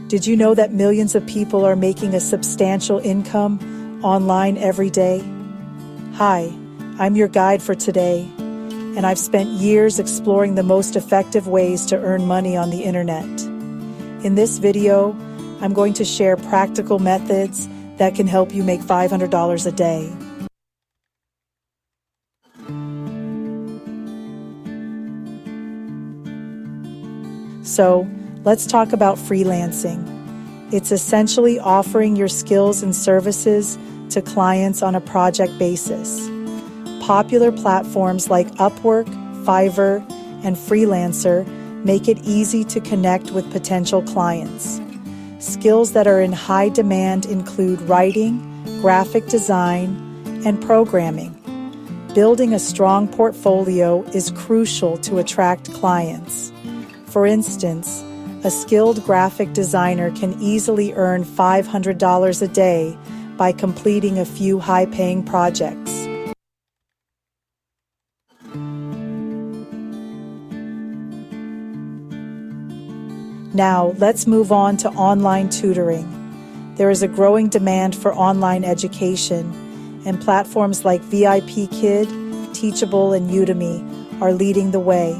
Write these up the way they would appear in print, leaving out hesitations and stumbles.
Did you know that millions of people are making a substantial income online every day? Hi, I'm your guide for today, and I've spent years exploring the most effective ways to earn money on the internet. In this video, I'm going to share practical methods that can help you make $500 a day. So, let's talk about freelancing. It's essentially offering your skills and services to clients on a project basis. Popular platforms like Upwork, Fiverr, and Freelancer make it easy to connect with potential clients. Skills that are in high demand include writing, graphic design, and programming. Building a strong portfolio is crucial to attract clients. For instance, a skilled graphic designer can easily earn $500 a day by completing a few high-paying projects. Now, let's move on to online tutoring. There is a growing demand for online education, and platforms like VIP Kid, Teachable, and Udemy are leading the way.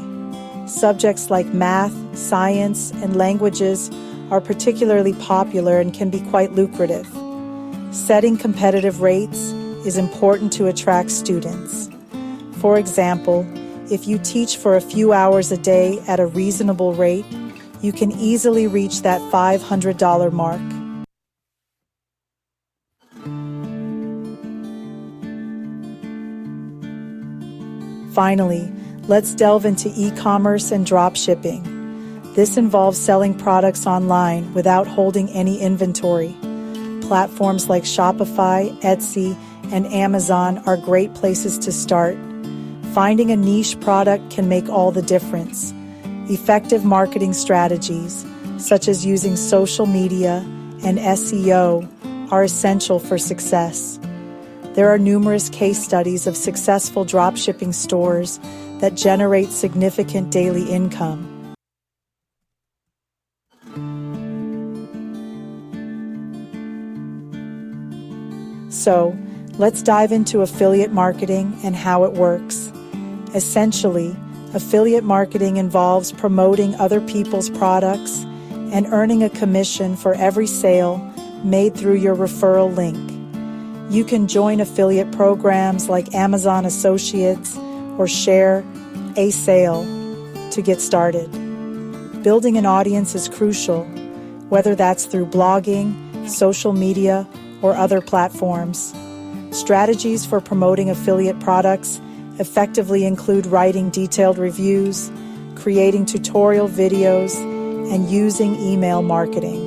Subjects like math, science, and languages are particularly popular and can be quite lucrative. Setting competitive rates is important to attract students. For example, if you teach for a few hours a day at a reasonable rate, you can easily reach that $500 mark. Finally, let's delve into e-commerce and dropshipping. This involves selling products online without holding any inventory. Platforms like Shopify, Etsy, and Amazon are great places to start. Finding a niche product can make all the difference. Effective marketing strategies, such as using social media and SEO, are essential for success. There are numerous case studies of successful dropshipping stores that generate significant daily income. So, let's dive into affiliate marketing and how it works. Essentially, affiliate marketing involves promoting other people's products and earning a commission for every sale made through your referral link. You can join affiliate programs like Amazon Associates or share a sale to get started. Building an audience is crucial, whether that's through blogging, social media, or other platforms. Strategies for promoting affiliate products effectively include writing detailed reviews, creating tutorial videos, and using email marketing.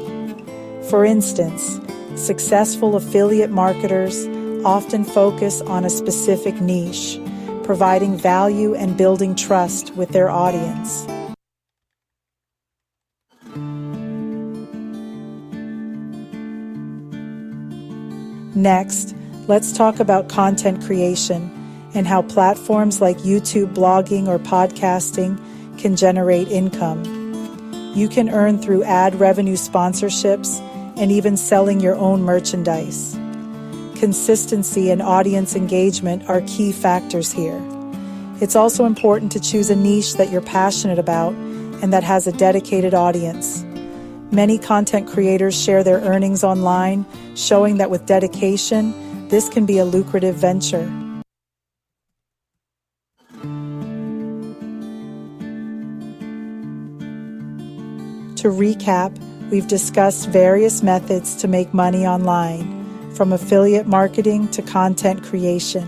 For instance, successful affiliate marketers often focus on a specific niche, providing value and building trust with their audience. Next, let's talk about content creation and how platforms like YouTube blogging or podcasting can generate income. You can earn through ad revenue sponsorships and even selling your own merchandise. Consistency and audience engagement are key factors here. It's also important to choose a niche that you're passionate about and that has a dedicated audience. Many content creators share their earnings online, showing that with dedication, this can be a lucrative venture. To recap, we've discussed various methods to make money online, from affiliate marketing to content creation.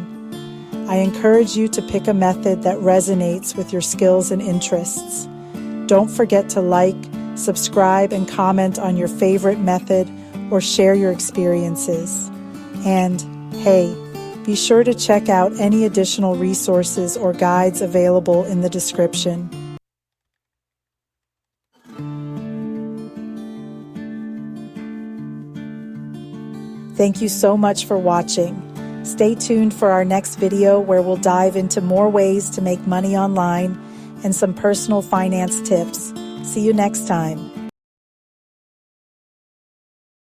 I encourage you to pick a method that resonates with your skills and interests. Don't forget to like, subscribe, and comment on your favorite method or share your experiences. And, hey, be sure to check out any additional resources or guides available in the description. Thank you so much for watching. Stay tuned for our next video where we'll dive into more ways to make money online and some personal finance tips. See you next time.